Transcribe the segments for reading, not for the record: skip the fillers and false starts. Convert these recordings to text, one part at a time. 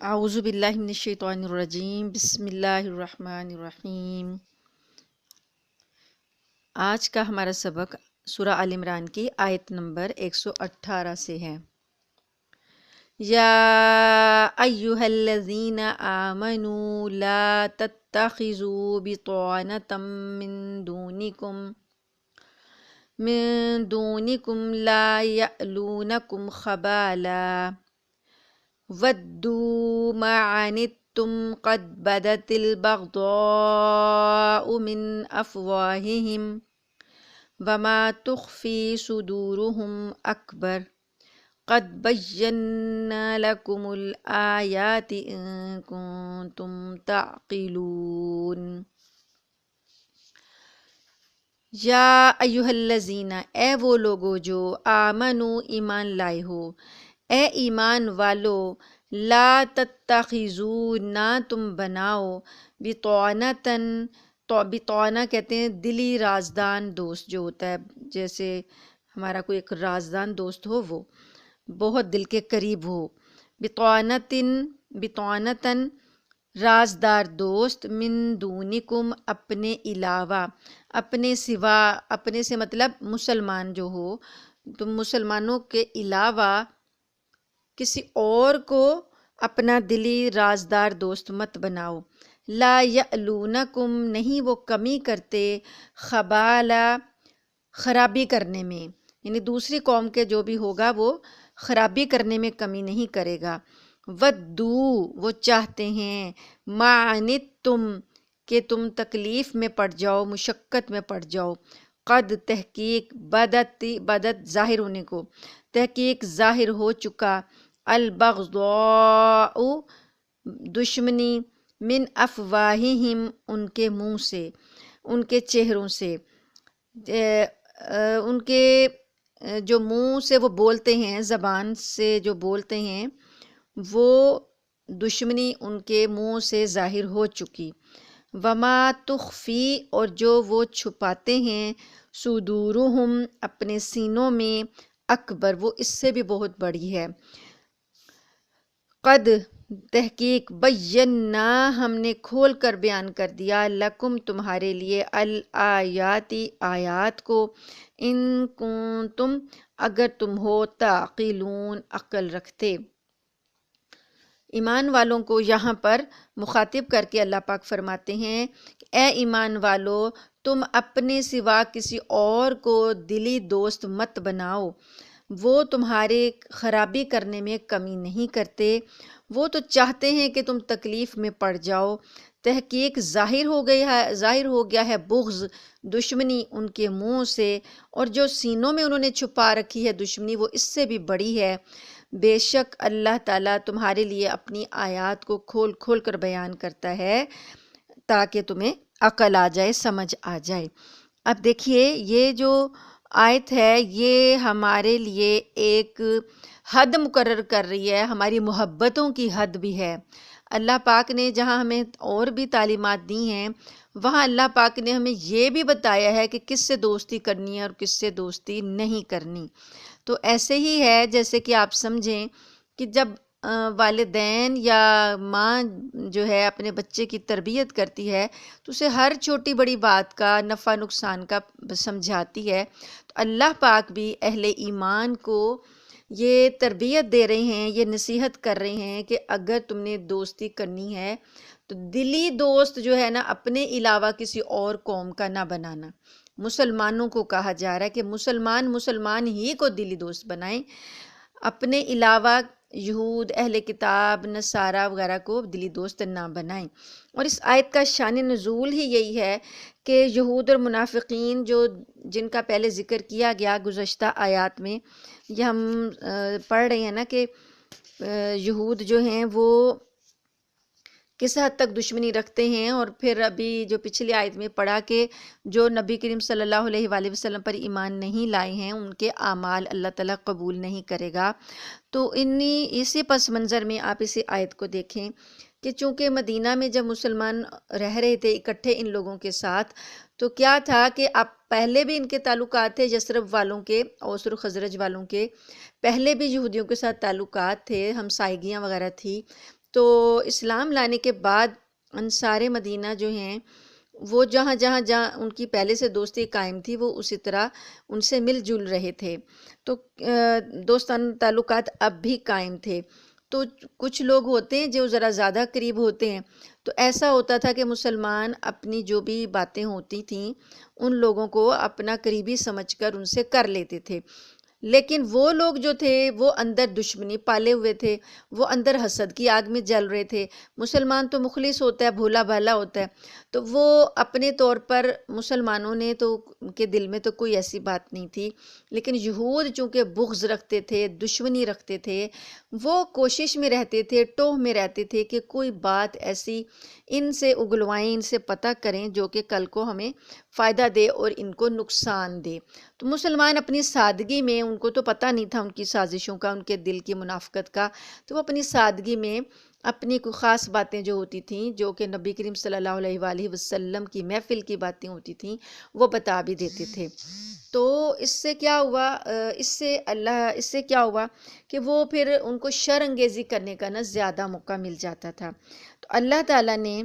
اعوذ باللہ من الشیطان الرجیم، بسم اللہ الرحمن الرحیم۔ آج کا ہمارا سبق سورہ آل عمران کی آیت نمبر 118 سے ہے۔ یا ایہا الذین آمنوا لا تتخذوا بطانة من دونکم لا یألونکم خبالا ودوا ما عنتم قد بدت البغضاء من افواہہم وما تخفی صدورہم اکبر قد بینا لکم الآیات ان کنتم تعقلون۔ یا ایہا الذین، اے وہ لوگو جو آمنو ایمان لائے ہو، اے ایمان والو، لا تتخذو نہ تم بناؤ، بطانتاً، بطانہ کہتے ہیں دلی رازدان دوست جو ہوتا ہے، جیسے ہمارا کوئی ایک رازدان دوست ہو، وہ بہت دل کے قریب ہو۔ بطانتاً رازدار دوست، من دونکم اپنے علاوہ، اپنے سوا، اپنے سے مطلب مسلمان جو ہو، تم مسلمانوں کے علاوہ کسی اور کو اپنا دلی رازدار دوست مت بناؤ۔ لا یألونکم، نہیں وہ کمی کرتے، خبالہ، خرابی کرنے میں، یعنی دوسری قوم کے جو بھی ہوگا وہ خرابی کرنے میں کمی نہیں کرے گا۔ ودو، وہ چاہتے ہیں، ما عنتم، کہ تم تکلیف میں پڑ جاؤ، مشقت میں پڑ جاؤ، قد تحقیق، بدت ظاہر ہونے کو، تحقیق ظاہر ہو چکا، البغضاء دشمنی، من افواہہم ان کے منہ سے، ان کے چہروں سے، ان کے جو منہ سے وہ بولتے ہیں، زبان سے جو بولتے ہیں، وہ دشمنی ان کے منہ سے ظاہر ہو چکی۔ وما تخفی، اور جو وہ چھپاتے ہیں، صدورہم اپنے سینوں میں، اکبر، وہ اس سے بھی بہت بڑی ہے۔ قد تحقیق، بینا، ہم نے کھول کر بیان کر دیا، لکم تمہارے لیے، الآیاتی آیات کو، ان کنتم اگر تم ہو، تعقلون عقل رکھتے۔ ایمان والوں کو یہاں پر مخاطب کر کے اللہ پاک فرماتے ہیں کہ اے ایمان والو، تم اپنے سوا کسی اور کو دلی دوست مت بناؤ، وہ تمہارے خرابی کرنے میں کمی نہیں کرتے، وہ تو چاہتے ہیں کہ تم تکلیف میں پڑ جاؤ۔ تحقیق ظاہر ہو گیا ہے بغض، دشمنی ان کے منہ سے، اور جو سینوں میں انہوں نے چھپا رکھی ہے دشمنی، وہ اس سے بھی بڑی ہے۔ بے شک اللہ تعالیٰ تمہارے لیے اپنی آیات کو کھول کھول کر بیان کرتا ہے تاکہ تمہیں عقل آ جائے، سمجھ آ جائے۔ اب دیکھیے یہ جو آیت ہے یہ ہمارے لیے ایک حد مقرر کر رہی ہے، ہماری محبتوں کی حد بھی ہے۔ اللہ پاک نے جہاں ہمیں اور بھی تعلیمات دی ہیں، وہاں اللہ پاک نے ہمیں یہ بھی بتایا ہے کہ کس سے دوستی کرنی ہے اور کس سے دوستی نہیں کرنی۔ تو ایسے ہی ہے جیسے کہ آپ سمجھیں کہ جب والدین یا ماں جو ہے اپنے بچے کی تربیت کرتی ہے تو اسے ہر چھوٹی بڑی بات کا نفع نقصان کا سمجھاتی ہے، تو اللہ پاک بھی اہل ایمان کو یہ تربیت دے رہے ہیں، یہ نصیحت کر رہے ہیں کہ اگر تم نے دوستی کرنی ہے تو دلی دوست جو ہے نا اپنے علاوہ کسی اور قوم کا نہ بنانا۔ مسلمانوں کو کہا جا رہا ہے کہ مسلمان ہی کو دلی دوست بنائیں، اپنے علاوہ یہود، اہل کتاب، نصارہ وغیرہ کو دلی دوست نہ بنائیں۔ اور اس آیت کا شان نزول ہی یہی ہے کہ یہود اور منافقین جن کا پہلے ذکر کیا گیا گزشتہ آیات میں، یہ ہم پڑھ رہے ہیں نا کہ یہود جو ہیں وہ کس حد تک دشمنی رکھتے ہیں، اور پھر ابھی جو پچھلی آیت میں پڑھا کہ جو نبی کریم صلی اللہ علیہ وآلہ وسلم پر ایمان نہیں لائے ہیں ان کے اعمال اللہ تعالیٰ قبول نہیں کرے گا۔ تو اسی پس منظر میں آپ اسی آیت کو دیکھیں کہ چونکہ مدینہ میں جب مسلمان رہ رہے تھے اکٹھے ان لوگوں کے ساتھ، تو کیا تھا کہ اب پہلے بھی ان کے تعلقات تھے یثرب والوں کے، اوس اور خزرج والوں کے، پہلے بھی یہودیوں کے ساتھ تعلقات تھے، ہمسائیگیاں وغیرہ تھی، تو اسلام لانے کے بعد انصار مدینہ جو ہیں وہ جہاں جہاں ان کی پہلے سے دوستی قائم تھی وہ اسی طرح ان سے مل جل رہے تھے، تو دوستانہ تعلقات اب بھی قائم تھے۔ تو کچھ لوگ ہوتے ہیں جو ذرا زیادہ قریب ہوتے ہیں، تو ایسا ہوتا تھا کہ مسلمان اپنی جو بھی باتیں ہوتی تھیں ان لوگوں کو اپنا قریبی سمجھ کر ان سے کر لیتے تھے، لیکن وہ لوگ جو تھے وہ اندر دشمنی پالے ہوئے تھے، وہ اندر حسد کی آگ میں جل رہے تھے۔ مسلمان تو مخلص ہوتا ہے، بھولا بھالا ہوتا ہے، تو وہ اپنے طور پر مسلمانوں نے تو ان کے دل میں تو کوئی ایسی بات نہیں تھی، لیکن یہود چونکہ بغض رکھتے تھے، دشمنی رکھتے تھے، وہ کوشش میں رہتے تھے، ٹوہ میں رہتے تھے کہ کوئی بات ایسی ان سے اگلوائیں، ان سے پتہ کریں جو کہ کل کو ہمیں فائدہ دے اور ان کو نقصان دے۔ تو مسلمان اپنی سادگی میں، ان کو تو پتہ نہیں تھا ان کی سازشوں کا، ان کے دل کی منافقت کا، تو وہ اپنی سادگی میں اپنی کوئی خاص باتیں جو ہوتی تھیں، جو کہ نبی کریم صلی اللہ علیہ وآلہ وسلم کی محفل کی باتیں ہوتی تھیں، وہ بتا بھی دیتے تھے۔ تو اس سے کیا ہوا، اس سے کیا ہوا کہ وہ پھر ان کو شر انگیزی کرنے کا زیادہ موقع مل جاتا تھا۔ تو اللہ تعالیٰ نے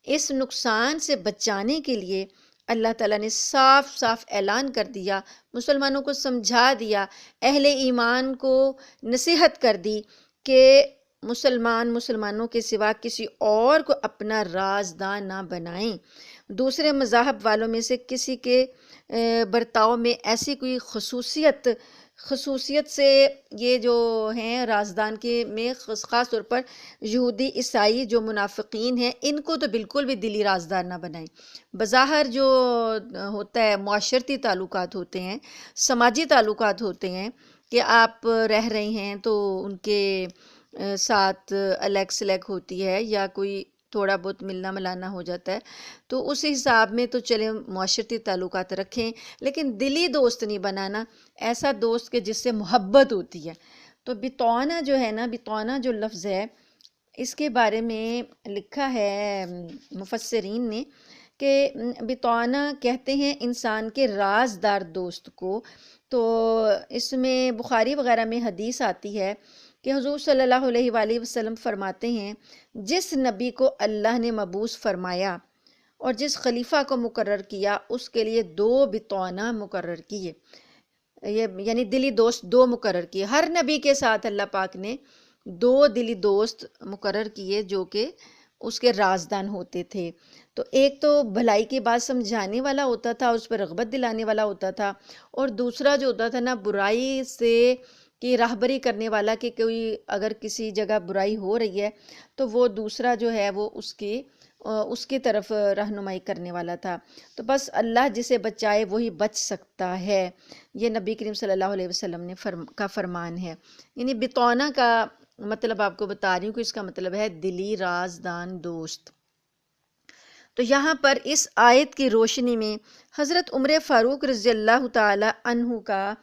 اس نقصان سے بچانے کے لیے اللہ تعالیٰ نے صاف صاف اعلان کر دیا، مسلمانوں کو سمجھا دیا، اہل ایمان کو نصیحت کر دی کہ مسلمانوں کے سوا کسی اور کو اپنا رازداں نہ بنائیں۔ دوسرے مذاہب والوں میں سے کسی کے برتاؤ میں ایسی کوئی خصوصیت سے یہ جو ہیں رازدان کے میں خاص طور پر یہودی عیسائی جو منافقین ہیں ان کو تو بالکل بھی دلی رازدار نہ بنائیں۔ بظاہر جو ہوتا ہے معاشرتی تعلقات ہوتے ہیں، سماجی تعلقات ہوتے ہیں کہ آپ رہ رہے ہیں تو ان کے ساتھ الیگ سلیگ ہوتی ہے یا کوئی تھوڑا بہت ملنا ملانا ہو جاتا ہے، تو اس حساب میں تو چلیں معاشرتی تعلقات رکھیں، لیکن دلی دوست نہیں بنانا، ایسا دوست کہ جس سے محبت ہوتی ہے۔ تو بطانہ جو ہے نا، بطانہ جو لفظ ہے اس کے بارے میں لکھا ہے مفسرین نے کہ بطانہ کہتے ہیں انسان کے رازدار دوست کو۔ تو اس میں بخاری وغیرہ میں حدیث آتی ہے کہ حضور صلی اللہ علیہ وآلہ وسلم فرماتے ہیں جس نبی کو اللہ نے مبعوث فرمایا اور جس خلیفہ کو مقرر کیا اس کے لیے 2 بطانہ مقرر کیے، یعنی دلی دوست 2 مقرر کیے۔ ہر نبی کے ساتھ اللہ پاک نے 2 دلی دوست مقرر کیے جو کہ اس کے رازدان ہوتے تھے۔ تو ایک تو بھلائی کی بات سمجھانے والا ہوتا تھا، اس پر رغبت دلانے والا ہوتا تھا، اور دوسرا جو ہوتا تھا نا برائی سے کی راہبری کرنے والا، کہ کوئی اگر کسی جگہ برائی ہو رہی ہے تو وہ دوسرا جو ہے وہ اس کی طرف رہنمائی کرنے والا تھا۔ تو بس اللہ جسے بچائے وہی بچ سکتا ہے، یہ نبی کریم صلی اللہ علیہ وسلم نے کا فرمان ہے۔ یعنی بطانہ کا مطلب آپ کو بتا رہی ہوں کہ اس کا مطلب ہے دلی رازدان دوست۔ تو یہاں پر اس آیت کی روشنی میں حضرت عمر فاروق رضی اللہ تعالی عنہ کا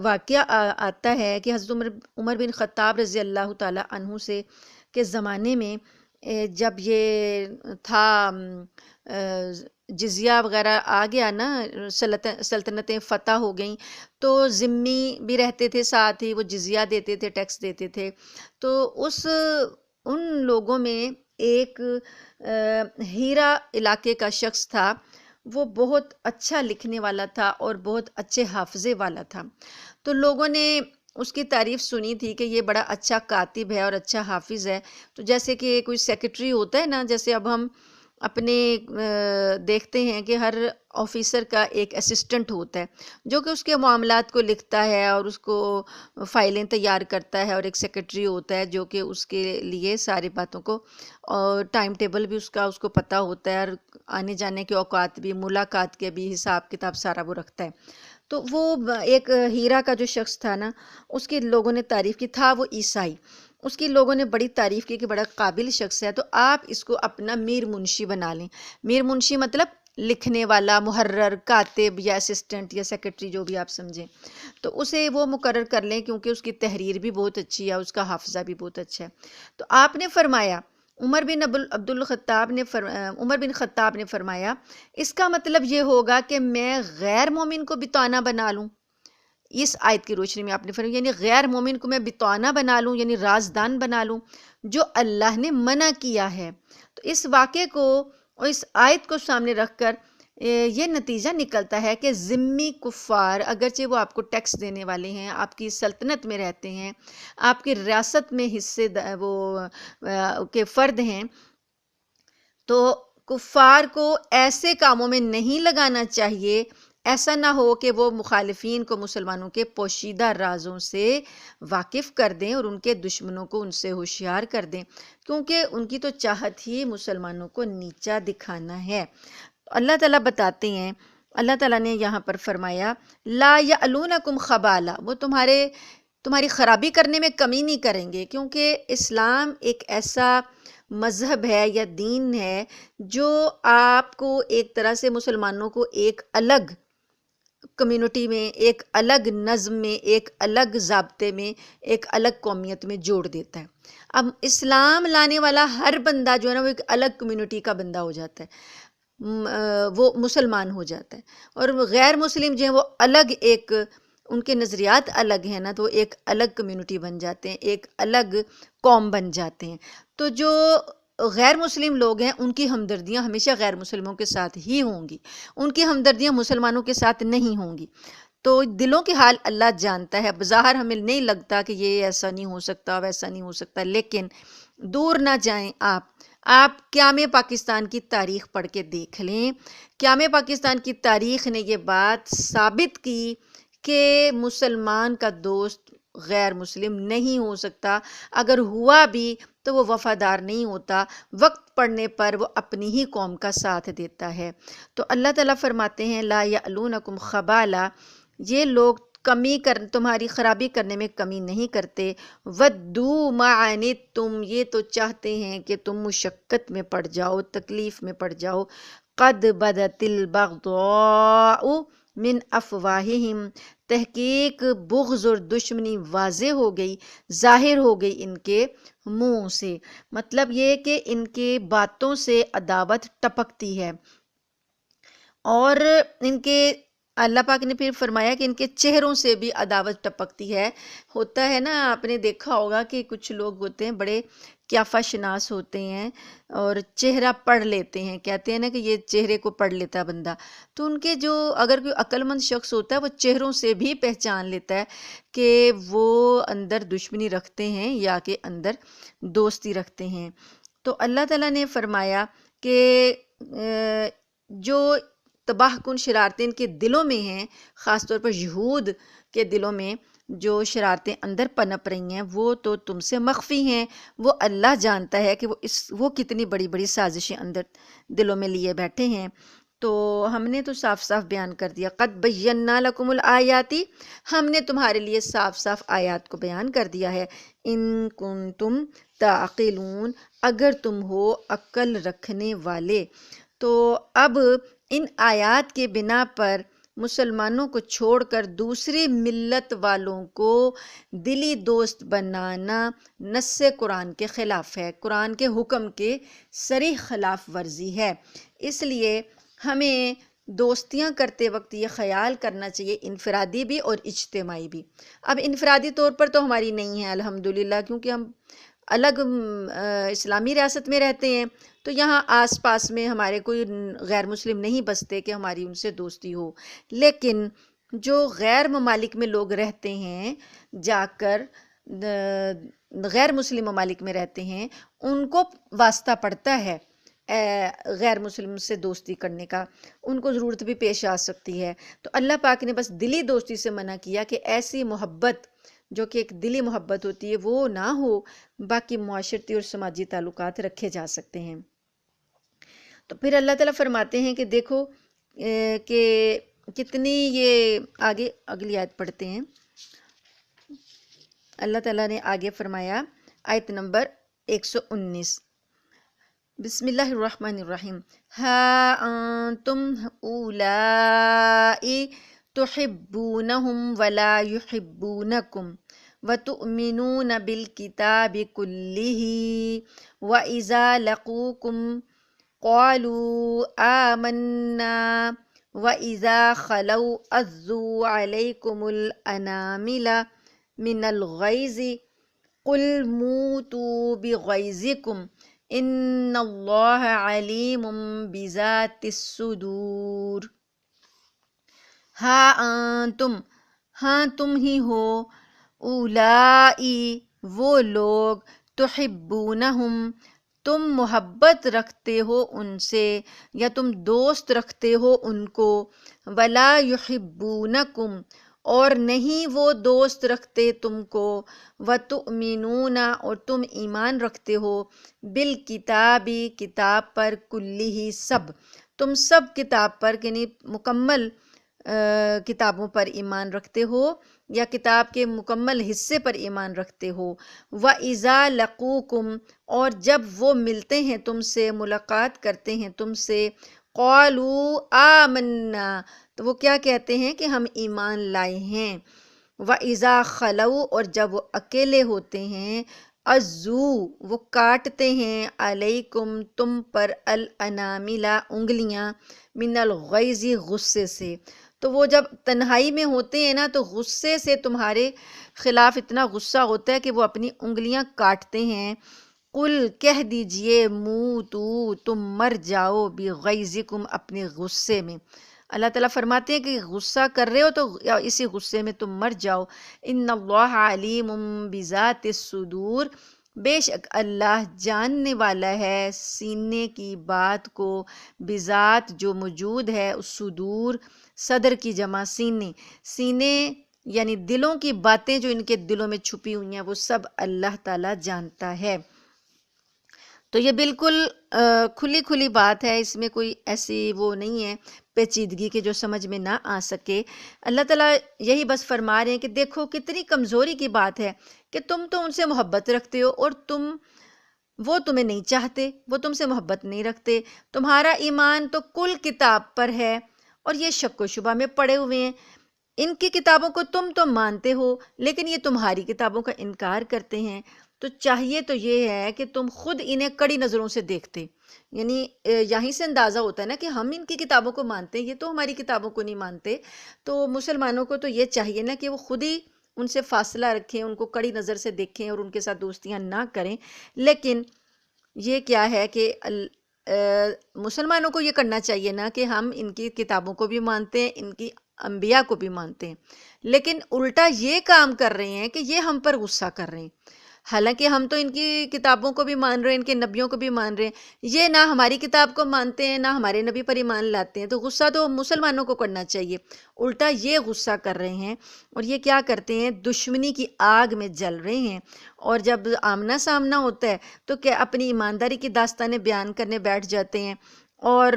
واقعہ آتا ہے کہ حضرت عمر بن خطاب رضی اللہ تعالی عنہ سے کے زمانے میں جب یہ تھا جزیہ وغیرہ آ گیا نا، سلطنتیں فتح ہو گئیں، تو ذمی بھی رہتے تھے ساتھ ہی، وہ جزیہ دیتے تھے، ٹیکس دیتے تھے۔ تو ان لوگوں میں ایک ہیرا علاقے کا شخص تھا، وہ بہت اچھا لکھنے والا تھا اور بہت اچھے حافظے والا تھا۔ تو لوگوں نے اس کی تعریف سنی تھی کہ یہ بڑا اچھا کاتب ہے اور اچھا حافظ ہے۔ تو جیسے کہ کوئی سیکرٹری ہوتا ہے نا، جیسے اب ہم اپنے دیکھتے ہیں کہ ہر آفیسر کا ایک اسسٹنٹ ہوتا ہے جو کہ اس کے معاملات کو لکھتا ہے اور اس کو فائلیں تیار کرتا ہے، اور ایک سیکرٹری ہوتا ہے جو کہ اس کے لیے ساری باتوں کو اور ٹائم ٹیبل بھی اس کو پتہ ہوتا ہے، اور آنے جانے کے اوقات بھی، ملاقات کے بھی حساب کتاب سارا وہ رکھتا ہے۔ تو وہ ایک ہیرا کا جو شخص تھا نا، اس کی لوگوں نے تعریف کی، تھا وہ عیسائی، اس کی لوگوں نے بڑی تعریف کی کہ بڑا قابل شخص ہے، تو آپ اس کو اپنا میر منشی بنا لیں۔ میر منشی مطلب لکھنے والا، محرر، کاتب یا اسسٹنٹ یا سیکرٹری، جو بھی آپ سمجھیں، تو اسے وہ مقرر کر لیں کیونکہ اس کی تحریر بھی بہت اچھی ہے، اس کا حافظہ بھی بہت اچھا ہے۔ تو آپ نے فرمایا، عمر بن خطاب نے فرمایا اس کا مطلب یہ ہوگا کہ میں غیر مومن کو بطانہ بنا لوں، اس آیت کی روشنی میں آپ نے فرمایا یعنی غیر مومن کو میں بتوانا بنا لوں، یعنی رازدان بنا لوں، جو اللہ نے منع کیا ہے۔ تو اس واقعے کو اور اس آیت کو سامنے رکھ کر یہ نتیجہ نکلتا ہے کہ ذمی کفار اگرچہ وہ آپ کو ٹیکس دینے والے ہیں، آپ کی سلطنت میں رہتے ہیں، آپ کی ریاست میں حصے کے فرد ہیں، تو کفار کو ایسے کاموں میں نہیں لگانا چاہیے، ایسا نہ ہو کہ وہ مخالفین کو مسلمانوں کے پوشیدہ رازوں سے واقف کر دیں اور ان کے دشمنوں کو ان سے ہوشیار کر دیں، کیونکہ ان کی تو چاہت ہی مسلمانوں کو نیچا دکھانا ہے۔ اللہ تعالیٰ بتاتے ہیں، اللہ تعالیٰ نے یہاں پر فرمایا لا یعلونکم خبالا، وہ تمہاری خرابی کرنے میں کمی نہیں کریں گے، کیونکہ اسلام ایک ایسا مذہب ہے یا دین ہے جو آپ کو ایک طرح سے مسلمانوں کو ایک الگ کمیونٹی میں، ایک الگ نظم میں، ایک الگ ضابطے میں، ایک الگ قومیت میں جوڑ دیتا ہے۔ اب اسلام لانے والا ہر بندہ جو ہے نا وہ ایک الگ کمیونٹی کا بندہ ہو جاتا ہے، وہ مسلمان ہو جاتا ہے، اور غیر مسلم جو ہیں وہ الگ ایک، ان کے نظریات الگ ہیں نا، تو وہ ایک الگ کمیونٹی بن جاتے ہیں، ایک الگ قوم بن جاتے ہیں۔ تو جو غیر مسلم لوگ ہیں ان کی ہمدردیاں ہمیشہ غیر مسلموں کے ساتھ ہی ہوں گی، ان کی ہمدردیاں مسلمانوں کے ساتھ نہیں ہوں گی۔ تو دلوں کے حال اللہ جانتا ہے، بظاہر ہمیں نہیں لگتا کہ یہ ایسا نہیں ہو سکتا، ویسا نہیں ہو سکتا، لیکن دور نہ جائیں آپ قیام پاکستان کی تاریخ پڑھ کے دیکھ لیں۔ قیام پاکستان کی تاریخ نے یہ بات ثابت کی کہ مسلمان کا دوست غیر مسلم نہیں ہو سکتا، اگر ہوا بھی تو وہ وفادار نہیں ہوتا، وقت پڑنے پر وہ اپنی ہی قوم کا ساتھ دیتا ہے۔ تو اللہ تعالیٰ فرماتے ہیں لا یعلونکم خبالا، یہ لوگ تمہاری خرابی کرنے میں کمی نہیں کرتے، ودو ما عنتم، یہ تو چاہتے ہیں کہ تم مشقت میں پڑ جاؤ، تکلیف میں پڑ جاؤ، قد بدت البغضاء من افواہہم، تحقیق بغض اور دشمنی واضح ہو گئی، ظاہر ہو گئی ان کے منہ سے، مطلب یہ کہ ان کے باتوں سے عداوت ٹپکتی ہے، اور ان کے اللہ پاک نے پھر فرمایا کہ ان کے چہروں سے بھی عداوت ٹپکتی ہے۔ ہوتا ہے نا، آپ نے دیکھا ہوگا کہ کچھ لوگ ہوتے ہیں بڑے قیافہ شناس ہوتے ہیں اور چہرہ پڑھ لیتے ہیں، کہتے ہیں نا کہ یہ چہرے کو پڑھ لیتا ہے بندہ، تو ان کے جو اگر کوئی عقل مند شخص ہوتا ہے وہ چہروں سے بھی پہچان لیتا ہے کہ وہ اندر دشمنی رکھتے ہیں یا کہ اندر دوستی رکھتے ہیں۔ تو اللہ تعالیٰ نے فرمایا کہ جو تباہ کن شرارتیں ان کے دلوں میں ہیں، خاص طور پر یہود کے دلوں میں جو شرارتیں اندر پنپ رہی ہیں وہ تو تم سے مخفی ہیں، وہ اللہ جانتا ہے کہ وہ کتنی بڑی بڑی سازشیں اندر دلوں میں لیے بیٹھے ہیں۔ تو ہم نے تو صاف صاف بیان کر دیا، قد بینا لکم الآیاتی، ہم نے تمہارے لیے صاف صاف آیات کو بیان کر دیا ہے، ان کنتم تعقلون، اگر تم ہو عقل رکھنے والے۔ تو اب ان آیات کے بنا پر مسلمانوں کو چھوڑ کر دوسری ملت والوں کو دلی دوست بنانا نص قرآن کے خلاف ہے، قرآن کے حکم کے صریح خلاف ورزی ہے۔ اس لیے ہمیں دوستیاں کرتے وقت یہ خیال کرنا چاہیے، انفرادی بھی اور اجتماعی بھی۔ اب انفرادی طور پر تو ہماری نہیں ہے الحمدللہ، کیونکہ ہم الگ اسلامی ریاست میں رہتے ہیں، تو یہاں آس پاس میں ہمارے کوئی غیر مسلم نہیں بستے کہ ہماری ان سے دوستی ہو، لیکن جو غیر ممالک میں لوگ رہتے ہیں، جا کر غیر مسلم ممالک میں رہتے ہیں، ان کو واسطہ پڑتا ہے غیر مسلم سے دوستی کرنے کا، ان کو ضرورت بھی پیش آ سکتی ہے۔ تو اللہ پاک نے بس دلی دوستی سے منع کیا کہ ایسی محبت جو کہ ایک دلی محبت ہوتی ہے وہ نہ ہو، باقی معاشرتی اور سماجی تعلقات رکھے جا سکتے ہیں۔ تو پھر اللہ تعالیٰ فرماتے ہیں کہ دیکھو کہ کتنی، یہ آگے اگلی آیت پڑھتے ہیں، اللہ تعالیٰ نے آگے فرمایا آیت نمبر 119، بسم اللہ الرحمن الرحیم، ہا انتم اولائی تحبونہم ولا یحبونکم وتؤمنون بالکتاب کلہ وَإِذَا لَقُوكُمْ قَالُوا آمَنَّا وَإِذَا خَلَوْا عَضُّوا عَلَيْكُمُ الْأَنَامِلَ مِنَ الْغَيْظِ قُلْ مُوتُوا بِغَيْظِكُمْ إِنَّ اللَّهَ عَلِيمٌ بِذَاتِ الصُّدُورِ۔ ہاں تم ہی ہو، اولائی وہ لوگ، تحبونہم تم محبت رکھتے ہو ان سے یا تم دوست رکھتے ہو ان کو، ولا یحبونکم اور نہیں وہ دوست رکھتے تم کو، وتؤمنون اور تم ایمان رکھتے ہو، بالکتابی کتاب پر، کلہ سب، تم سب کتاب پر یعنی مکمل کتابوں پر ایمان رکھتے ہو یا کتاب کے مکمل حصے پر ایمان رکھتے ہو۔ وَإِذَا لَقُوكُمْ اور جب وہ ملتے ہیں تم سے، ملاقات کرتے ہیں تم سے، قَالُوا آمَنَّا تو وہ کیا کہتے ہیں کہ ہم ایمان لائے ہیں۔ وَإِذَا خَلَوْا اور جب وہ اکیلے ہوتے ہیں، عَضُّوا وہ کاٹتے ہیں، عَلَيْكُمْ تم پر، الْأَنَامِلَ انگلیاں، مِنَ الْغَيْظِ غصے سے، تو وہ جب تنہائی میں ہوتے ہیں نا تو غصے سے تمہارے خلاف اتنا غصہ ہوتا ہے کہ وہ اپنی انگلیاں کاٹتے ہیں۔ قل کہہ دیجئے، موتو تم مر جاؤ، بغیظکم اپنے غصے میں۔ اللہ تعالیٰ فرماتے ہیں کہ غصہ کر رہے ہو تو اسی غصے میں تم مر جاؤ۔ ان اللہ علیم بذات الصدور بے شک اللہ جاننے والا ہے سینے کی بات کو، بذات جو موجود ہے، صدور صدر کی جمع سینے، سینے یعنی دلوں کی باتیں جو ان کے دلوں میں چھپی ہوئی ہیں وہ سب اللہ تعالیٰ جانتا ہے۔ تو یہ بالکل کھلی کھلی بات ہے، اس میں کوئی ایسی وہ نہیں ہے پیچیدگی کے جو سمجھ میں نہ آ سکے۔ اللہ تعالیٰ یہی بس فرما رہے ہیں کہ دیکھو کتنی کمزوری کی بات ہے کہ تم تو ان سے محبت رکھتے ہو اور وہ تمہیں نہیں چاہتے، وہ تم سے محبت نہیں رکھتے، تمہارا ایمان تو کل کتاب پر ہے اور یہ شک و شبہ میں پڑے ہوئے ہیں۔ ان کی کتابوں کو تم تو مانتے ہو لیکن یہ تمہاری کتابوں کا انکار کرتے ہیں، تو چاہیے تو یہ ہے کہ تم خود انہیں کڑی نظروں سے دیکھتے، یعنی یہیں سے اندازہ ہوتا ہے نا کہ ہم ان کی کتابوں کو مانتے ہیں، یہ تو ہماری کتابوں کو نہیں مانتے۔ تو مسلمانوں کو تو یہ چاہیے نا کہ وہ خود ہی ان سے فاصلہ رکھیں، ان کو کڑی نظر سے دیکھیں اور ان کے ساتھ دوستیاں نہ کریں۔ لیکن یہ کیا ہے کہ مسلمانوں کو یہ کرنا چاہیے نا کہ ہم ان کی کتابوں کو بھی مانتے ہیں، ان کی انبیاء کو بھی مانتے ہیں، لیکن الٹا یہ کام کر رہے ہیں کہ یہ ہم پر غصہ کر رہے ہیں، حالانکہ ہم تو ان کی کتابوں کو بھی مان رہے ہیں، ان کے نبیوں کو بھی مان رہے ہیں، یہ نہ ہماری کتاب کو مانتے ہیں نہ ہمارے نبی پر ایمان لاتے ہیں، تو غصہ تو مسلمانوں کو کرنا چاہیے، الٹا یہ غصہ کر رہے ہیں اور یہ کیا کرتے ہیں، دشمنی کی آگ میں جل رہے ہیں، اور جب آمنا سامنا ہوتا ہے تو کیا اپنی ایمانداری کی داستانیں بیان کرنے بیٹھ جاتے ہیں اور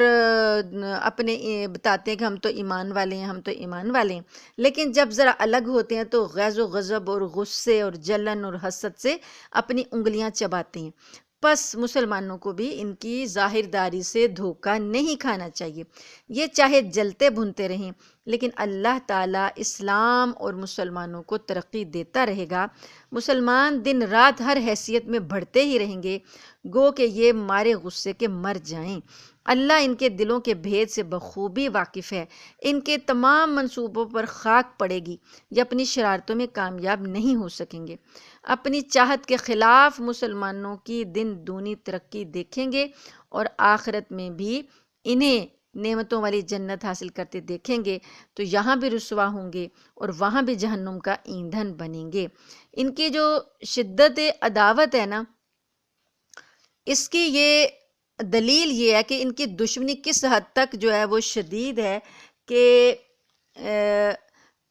اپنے بتاتے ہیں کہ ہم تو ایمان والے ہیں، ہم تو ایمان والے ہیں، لیکن جب ذرا الگ ہوتے ہیں تو غیظ و غضب اور غصے اور جلن اور حسد سے اپنی انگلیاں چباتے ہیں۔ پس مسلمانوں کو بھی ان کی ظاہر داری سے دھوکہ نہیں کھانا چاہیے، یہ چاہے جلتے بھنتے رہیں لیکن اللہ تعالیٰ اسلام اور مسلمانوں کو ترقی دیتا رہے گا، مسلمان دن رات ہر حیثیت میں بڑھتے ہی رہیں گے، گو کہ یہ مارے غصے کے مر جائیں۔ اللہ ان کے دلوں کے بھید سے بخوبی واقف ہے، ان کے تمام منصوبوں پر خاک پڑے گی، یہ اپنی شرارتوں میں کامیاب نہیں ہو سکیں گے، اپنی چاہت کے خلاف مسلمانوں کی دن دونی ترقی دیکھیں گے اور آخرت میں بھی انہیں نعمتوں والی جنت حاصل کرتے دیکھیں گے تو یہاں بھی رسوا ہوں گے اور وہاں بھی جہنم کا ایندھن بنیں گے۔ ان کی جو شدت عداوت ہے نا، اس کی یہ دلیل یہ ہے کہ ان کی دشمنی کس حد تک جو ہے وہ شدید ہے کہ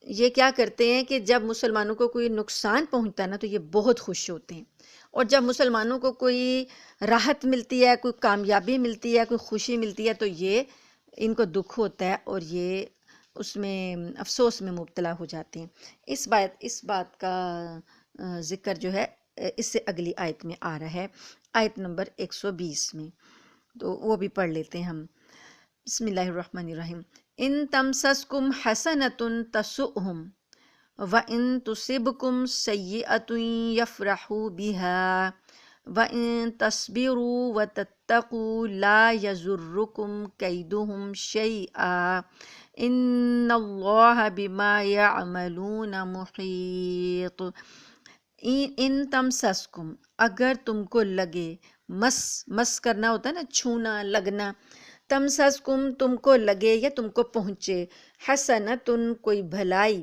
یہ کیا کرتے ہیں کہ جب مسلمانوں کو کوئی نقصان پہنچتا ہے نا تو یہ بہت خوش ہوتے ہیں، اور جب مسلمانوں کو کوئی راحت ملتی ہے، کوئی کامیابی ملتی ہے، کوئی خوشی ملتی ہے تو یہ ان کو دکھ ہوتا ہے اور یہ اس میں افسوس میں مبتلا ہو جاتے ہیں۔ اس بات کا ذکر جو ہے اس سے اگلی آیت میں آ رہا ہے، آیت نمبر 120 میں، تو وہ بھی پڑھ لیتے ہیں ہم۔ بسم اللہ الرحمن الرحیم۔ ان تمسسکم حسنۃ تسؤہم وان تصبکم سیئۃ یفرحوا بہا وَإِن تَصْبِرُوا وَتَتَّقُوا لَا يَضُرُّكُمْ كَيْدُهُمْ شَيْئًا إِنَّ اللَّهَ بِمَا يَعْمَلُونَ مُحِيطٌ۔ ان تمسسکم، اگر تم کو لگے، مس کرنا ہوتا ہے نا، چھونا، لگنا، تمسسکم تم کو لگے یا تم کو پہنچے، حسنتن کوئی بھلائی،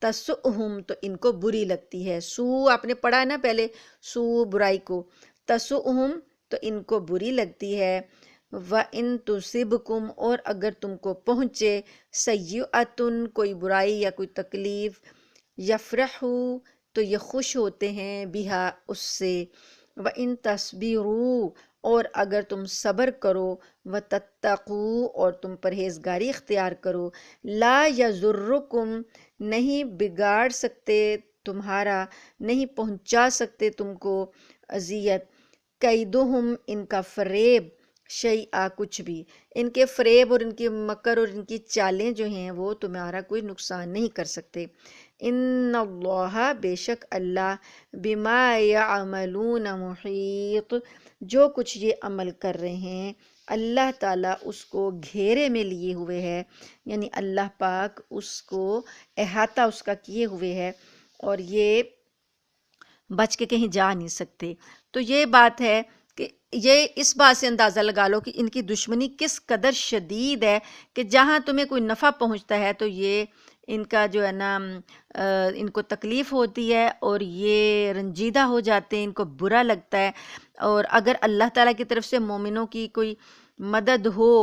تسؤہم تو ان کو بری لگتی ہے، سو آپ نے پڑھا ہے نا پہلے، سو برائی کو، تسؤہم تو ان کو بری لگتی ہے، وَإِن تُصِبْكُمْ اور اگر تم کو پہنچے، سیئۃن کوئی برائی یا کوئی تکلیف، یفرحوا تو یہ خوش ہوتے ہیں، بہا اس سے، وَإِن تَصْبِرُوا اور اگر تم صبر کرو، وَتَتَّقُوا اور تم پرہیزگاری اختیار کرو، لا یضرکم نہیں بگاڑ سکتے تمہارا، نہیں پہنچا سکتے تم کو اذیت، کیدہم ان کا فریب، شیئا کچھ بھی، ان کے فریب اور ان کے مکر اور ان کی چالیں جو ہیں وہ تمہارا کوئی نقصان نہیں کر سکتے، ان اللہ بے شک اللہ، بما یعملون محیط جو کچھ یہ عمل کر رہے ہیں اللہ تعالیٰ اس کو گھیرے میں لیے ہوئے ہے، یعنی اللہ پاک اس کو احاطہ اس کا کیے ہوئے ہے اور یہ بچ کے کہیں جا نہیں سکتے۔ تو یہ بات ہے کہ یہ اس بات سے اندازہ لگا لو کہ ان کی دشمنی کس قدر شدید ہے کہ جہاں تمہیں کوئی نفع پہنچتا ہے تو یہ ان کا جو ہے نا ان کو تکلیف ہوتی ہے اور یہ رنجیدہ ہو جاتے ہیں، ان کو برا لگتا ہے، اور اگر اللہ تعالیٰ کی طرف سے مومنوں کی کوئی مدد ہو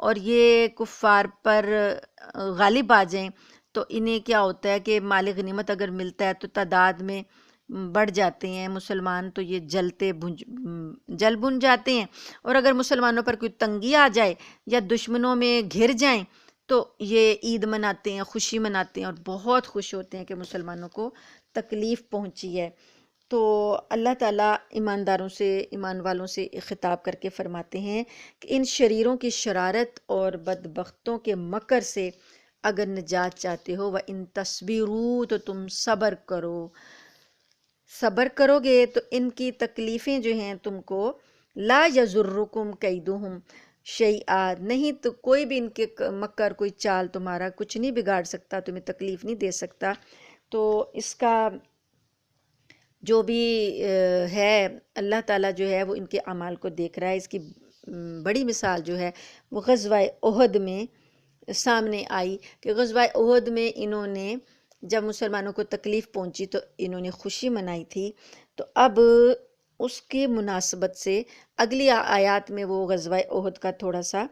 اور یہ کفار پر غالب آ جائیں تو انہیں کیا ہوتا ہے کہ مال غنیمت اگر ملتا ہے تو تعداد میں بڑھ جاتے ہیں مسلمان، تو یہ جل بن جاتے ہیں، اور اگر مسلمانوں پر کوئی تنگی آ جائے یا دشمنوں میں گھر جائیں تو یہ عید مناتے ہیں، خوشی مناتے ہیں اور بہت خوش ہوتے ہیں کہ مسلمانوں کو تکلیف پہنچی ہے۔ تو اللہ تعالیٰ ایمانداروں سے، ایمان والوں سے خطاب کر کے فرماتے ہیں کہ ان شریروں کی شرارت اور بدبختوں کے مکر سے اگر نجات چاہتے ہو، وَإِن تَصْبِرُوا تو تم صبر کرو، صبر کرو گے تو ان کی تکلیفیں جو ہیں تم کو، لا یضرکم کیدہم شیئا نہیں تو کوئی بھی ان کے مکر، کوئی چال تمہارا کچھ نہیں بگاڑ سکتا، تمہیں تکلیف نہیں دے سکتا۔ تو اس کا جو بھی ہے اللہ تعالیٰ جو ہے وہ ان کے اعمال کو دیکھ رہا ہے۔ اس کی بڑی مثال جو ہے وہ غزوہ احد میں سامنے آئی کہ غزوہ احد میں انہوں نے جب مسلمانوں کو تکلیف پہنچی تو انہوں نے خوشی منائی تھی، تو اب اس کی مناسبت سے اگلی آیات میں وہ غزوہ احد کا تھوڑا سا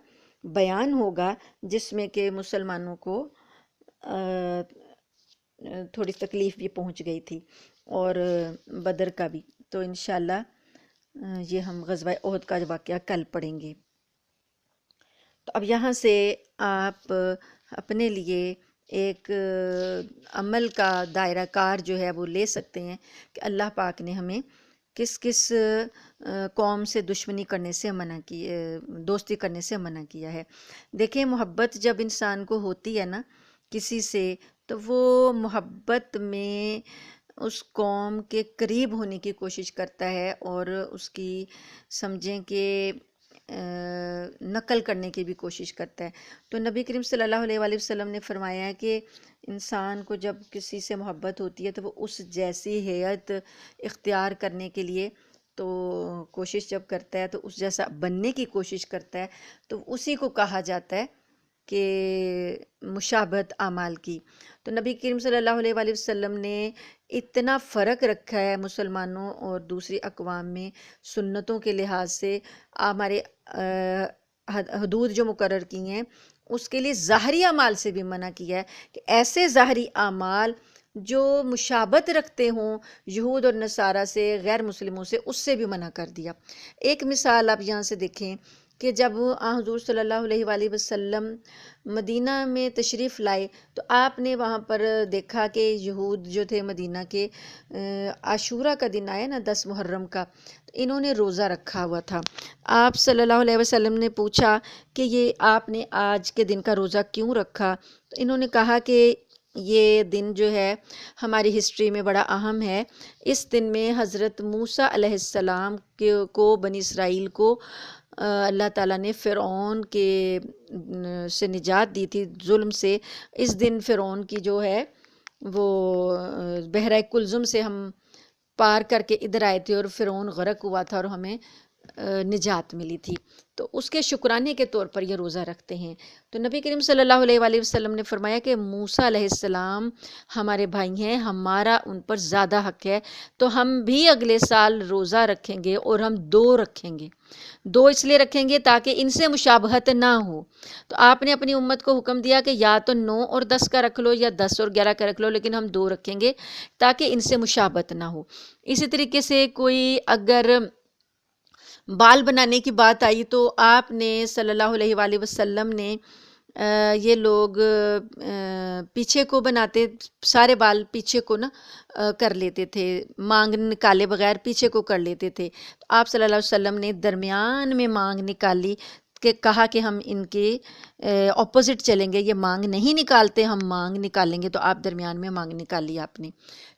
بیان ہوگا جس میں کہ مسلمانوں کو تھوڑی تکلیف بھی پہنچ گئی تھی، اور بدر کا بھی۔ تو انشاءاللہ یہ ہم غزوہ احد کا واقعہ کل پڑھیں گے۔ تو اب یہاں سے آپ اپنے لیے ایک عمل کا دائرہ کار جو ہے وہ لے سکتے ہیں کہ اللہ پاک نے ہمیں کس کس قوم سے دشمنی کرنے سے منع کی، دوستی کرنے سے منع کیا ہے۔ دیکھیں محبت جب انسان کو ہوتی ہے نا کسی سے، تو وہ محبت میں اس قوم کے قریب ہونے کی کوشش کرتا ہے اور اس کی سمجھیں کہ نقل کرنے کی بھی کوشش کرتا ہے۔ تو نبی کریم صلی اللہ علیہ وآلہ وسلم نے فرمایا ہے کہ انسان کو جب کسی سے محبت ہوتی ہے تو وہ اس جیسی ہیئت اختیار کرنے کے لیے تو کوشش جب کرتا ہے تو اس جیسا بننے کی کوشش کرتا ہے، تو اسی کو کہا جاتا ہے کہ مشابہت اعمال کی۔ تو نبی کریم صلی اللہ علیہ وآلہ وسلم نے اتنا فرق رکھا ہے مسلمانوں اور دوسری اقوام میں سنتوں کے لحاظ سے، ہمارے حدود جو مقرر کی ہیں اس کے لیے ظاہری اعمال سے بھی منع کیا ہے کہ ایسے ظاہری اعمال جو مشابہت رکھتے ہوں یہود اور نصارہ سے، غیر مسلموں سے، اس سے بھی منع کر دیا۔ ایک مثال آپ یہاں سے دیکھیں کہ جب حضور صلی اللہ علیہ وآلہ وسلم مدینہ میں تشریف لائے تو آپ نے وہاں پر دیکھا کہ یہود جو تھے مدینہ کے، عاشورہ کا دن آیا نا 10 محرم کا، تو انہوں نے روزہ رکھا ہوا تھا۔ آپ صلی اللہ علیہ وسلم نے پوچھا کہ یہ آپ نے آج کے دن کا روزہ کیوں رکھا؟ تو انہوں نے کہا کہ یہ دن جو ہے ہماری ہسٹری میں بڑا اہم ہے۔ اس دن میں حضرت موسیٰ علیہ السلام کو بنی اسرائیل کو اللہ تعالیٰ نے فرعون کے سے نجات دی تھی، ظلم سے۔ اس دن فرعون کی جو ہے وہ بحیرہ کلزم سے ہم پار کر کے ادھر آئے تھے اور فرعون غرق ہوا تھا اور ہمیں نجات ملی تھی، تو اس کے شکرانے کے طور پر یہ روزہ رکھتے ہیں۔ تو نبی کریم صلی اللہ علیہ وآلہ وسلم نے فرمایا کہ موسیٰ علیہ السلام ہمارے بھائی ہیں، ہمارا ان پر زیادہ حق ہے، تو ہم بھی اگلے سال روزہ رکھیں گے، اور ہم 2 رکھیں گے۔ 2 اس لیے رکھیں گے تاکہ ان سے مشابہت نہ ہو۔ تو آپ نے اپنی امت کو حکم دیا کہ یا تو 9 اور 10 کا رکھ لو یا 10 اور 11 کا رکھ لو، لیکن ہم 2 رکھیں گے تاکہ ان سے مشابہت نہ ہو۔ اسی طریقے سے کوئی اگر بال بنانے کی بات آئی تو آپ نے صلی اللہ علیہ وآلہ وسلم نے یہ لوگ پیچھے کو بناتے، سارے بال پیچھے کو کر لیتے تھے، مانگ نکالے بغیر پیچھے کو کر لیتے تھے۔ تو آپ صلی اللہ علیہ وسلم نے درمیان میں مانگ نکالی، کہ کہا کہ ہم ان کے اپوزٹ چلیں گے، یہ مانگ نہیں نکالتے، ہم مانگ نکالیں گے، تو آپ درمیان میں مانگ نکالی آپ نے،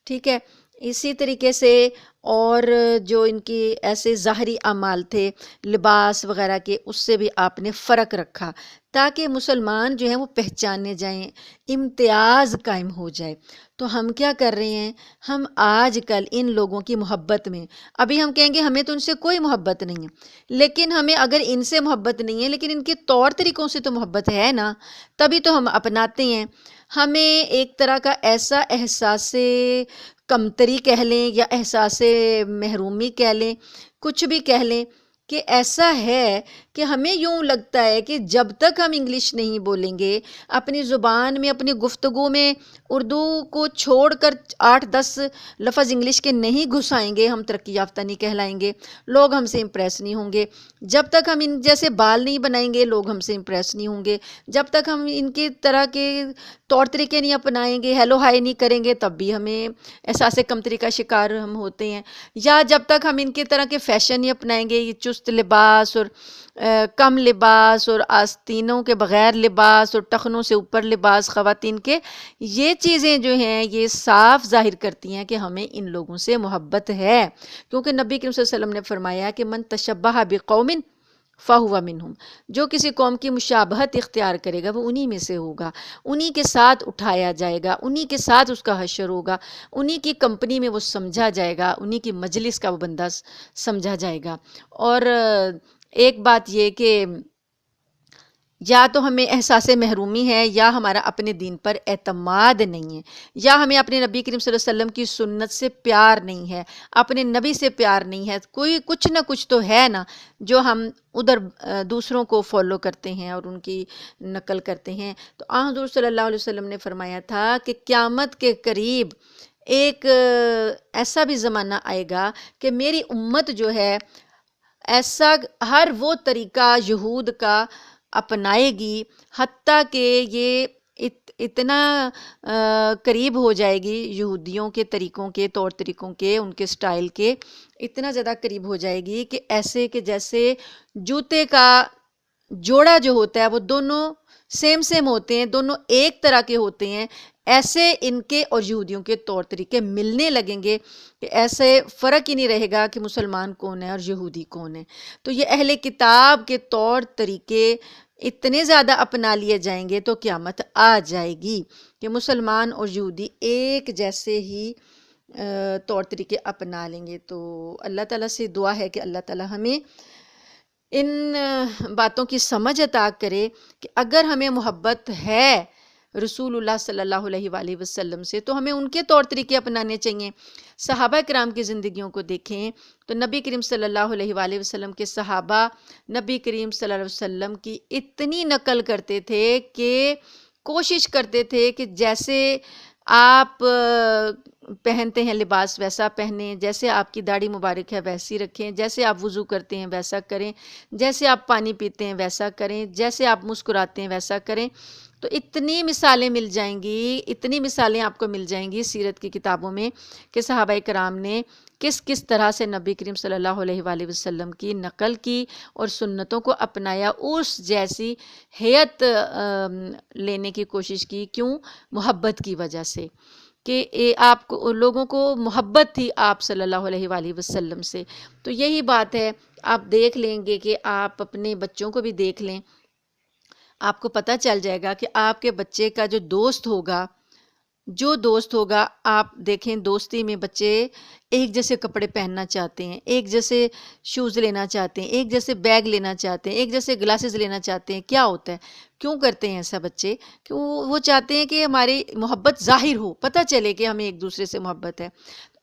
ٹھیک ہے۔ اسی طریقے سے اور جو ان کی ایسے ظاہری اعمال تھے لباس وغیرہ کے، اس سے بھی آپ نے فرق رکھا تاکہ مسلمان جو ہیں وہ پہچانے جائیں، امتیاز قائم ہو جائے۔ تو ہم کیا کر رہے ہیں، ہم آج کل ان لوگوں کی محبت میں، ابھی ہم کہیں گے ہمیں تو ان سے کوئی محبت نہیں ہے، لیکن ہمیں اگر ان سے محبت نہیں ہے لیکن ان کے طور طریقوں سے تو محبت ہے نا، تبھی تو ہم اپناتے ہیں۔ ہمیں ایک طرح کا ایسا احساس کمتری کہہ لیں یا احساس محرومی کہہ لیں، کچھ بھی کہہ لیں، کہ ایسا ہے کہ ہمیں یوں لگتا ہے کہ جب تک ہم انگلش نہیں بولیں گے، اپنی زبان میں، اپنی گفتگو میں اردو کو چھوڑ کر 8-10 لفظ انگلش کے نہیں گھسائیں گے، ہم ترقی یافتہ نہیں کہلائیں گے، لوگ ہم سے امپریس نہیں ہوں گے۔ جب تک ہم ان جیسے بال نہیں بنائیں گے، لوگ ہم سے امپریس نہیں ہوں گے۔ جب تک ہم ان کے طرح کے طور طریقے نہیں اپنائیں گے، ہیلو ہائی نہیں کریں گے، تب بھی ہمیں احساس کمتری کا شکار ہم ہوتے ہیں۔ یا جب تک ہم ان کے طرح کے فیشن نہیں اپنائیں گے، یہ چست لباس اور کم لباس اور آستینوں کے بغیر لباس اور ٹخنوں سے اوپر لباس خواتین کے، یہ چیزیں جو ہیں یہ صاف ظاہر کرتی ہیں کہ ہمیں ان لوگوں سے محبت ہے، کیونکہ نبی کریم صلی اللہ علیہ وسلم نے فرمایا کہ من تشبہ بقوم فہو منہم، جو کسی قوم کی مشابہت اختیار کرے گا وہ انہی میں سے ہوگا، انہی کے ساتھ اٹھایا جائے گا، انہی کے ساتھ اس کا حشر ہوگا، انہی کی کمپنی میں وہ سمجھا جائے گا، انہی کی مجلس کا وہ بندہ سمجھا جائے گا۔ اور ایک بات یہ کہ یا تو ہمیں احساس محرومی ہے، یا ہمارا اپنے دین پر اعتماد نہیں ہے، یا ہمیں اپنے نبی کریم صلی اللہ علیہ وسلم کی سنت سے پیار نہیں ہے، اپنے نبی سے پیار نہیں ہے، کوئی کچھ نہ کچھ تو ہے نا جو ہم ادھر دوسروں کو فالو کرتے ہیں اور ان کی نقل کرتے ہیں۔ تو حضور صلی اللہ علیہ وسلم نے فرمایا تھا کہ قیامت کے قریب ایک ایسا بھی زمانہ آئے گا کہ میری امت جو ہے ایسا ہر وہ طریقہ یہود کا اپنائے گی، حتیٰ کہ یہ اتنا قریب ہو جائے گی یہودیوں کے طریقوں کے، طور طریقوں کے، ان کے سٹائل کے، اتنا زیادہ قریب ہو جائے گی کہ ایسے کہ جیسے جوتے کا جوڑا جو ہوتا ہے وہ دونوں سیم ہوتے ہیں، دونوں ایک طرح کے ہوتے ہیں، ایسے ان کے اور یہودیوں کے طور طریقے ملنے لگیں گے کہ ایسے فرق ہی نہیں رہے گا کہ مسلمان کون ہے اور یہودی کون ہے۔ تو یہ اہل کتاب کے طور طریقے اتنے زیادہ اپنا لیے جائیں گے تو قیامت آ جائے گی کہ مسلمان اور یہودی ایک جیسے ہی طور طریقے اپنا لیں گے۔ تو اللہ تعالیٰ سے دعا ہے کہ اللہ تعالیٰ ہمیں ان باتوں کی سمجھ عطا کرے کہ اگر ہمیں محبت ہے رسول اللہ صلی اللہ علیہ وآلہ وسلم سے تو ہمیں ان کے طور طریقے اپنانے چاہیے۔ صحابہ کرام کی زندگیوں کو دیکھیں تو نبی کریم صلی اللہ علیہ وآلہ وسلم کے صحابہ نبی کریم صلی اللہ علیہ وسلم کی اتنی نقل کرتے تھے کہ کوشش کرتے تھے کہ جیسے آپ پہنتے ہیں لباس ویسا پہنیں، جیسے آپ کی داڑھی مبارک ہے ویسی رکھیں، جیسے آپ وضو کرتے ہیں ویسا کریں، جیسے آپ پانی پیتے ہیں ویسا کریں، جیسے آپ مسکراتے ہیں ویسا کریں۔ تو اتنی مثالیں مل جائیں گی، اتنی مثالیں آپ کو مل جائیں گی سیرت کی کتابوں میں کہ صحابہ کرام نے کس کس طرح سے نبی کریم صلی اللہ علیہ وآلہ وسلم کی نقل کی اور سنتوں کو اپنایا، اس جیسی حیت لینے کی کوشش کی. کیوں؟ محبت کی وجہ سے، کہ آپ کو لوگوں کو محبت تھی آپ صلی اللہ علیہ وآلہ وسلم سے. تو یہی بات ہے، آپ دیکھ لیں گے کہ آپ اپنے بچوں کو بھی دیکھ لیں، آپ کو پتہ چل جائے گا کہ آپ کے بچے کا جو دوست ہوگا، آپ دیکھیں دوستی میں بچے ایک جیسے کپڑے پہننا چاہتے ہیں، ایک جیسے شوز لینا چاہتے ہیں، ایک جیسے بیگ لینا چاہتے ہیں، ایک جیسے گلاسز لینا چاہتے ہیں. کیا ہوتا ہے؟ کیوں کرتے ہیں ایسا بچے؟ کہ وہ چاہتے ہیں کہ ہماری محبت ظاہر ہو، پتہ چلے کہ ہمیں ایک دوسرے سے محبت ہے.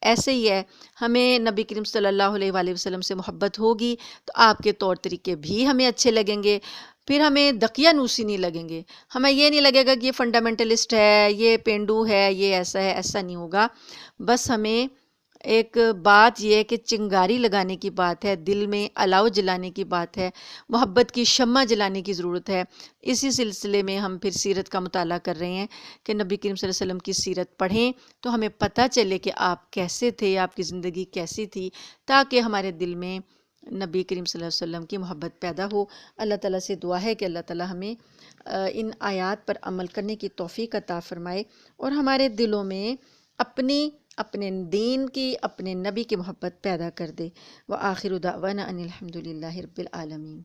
ایسے ہی ہے، ہمیں نبی کریم صلی اللہ علیہ وآلہ وسلم سے محبت ہوگی تو آپ کے طور طریقے بھی ہمیں اچھے لگیں گے، پھر ہمیں دقیانوسی نہیں لگیں گے. ہمیں یہ نہیں لگے گا کہ یہ فنڈامنٹلسٹ ہے، یہ پینڈو ہے، یہ ایسا ہے. ایسا نہیں ہوگا. بس ہمیں ایک بات یہ ہے کہ چنگاری لگانے کی بات ہے، دل میں الاؤ جلانے کی بات ہے، محبت کی شمع جلانے کی ضرورت ہے. اسی سلسلے میں ہم پھر سیرت کا مطالعہ کر رہے ہیں کہ نبی کریم صلی اللہ علیہ وسلم کی سیرت پڑھیں تو ہمیں پتہ چلے کہ آپ کیسے تھے، آپ کی زندگی کیسی تھی، تاکہ ہمارے دل میں نبی کریم صلی اللہ علیہ وسلم کی محبت پیدا ہو. اللہ تعالیٰ سے دعا ہے کہ اللہ تعالیٰ ہمیں ان آیات پر عمل کرنے کی توفیق عطا فرمائے اور ہمارے دلوں میں اپنے دین کی، اپنے نبی کی محبت پیدا کر دے. وآخر دعوانا ان الحمد للہ رب العالمین.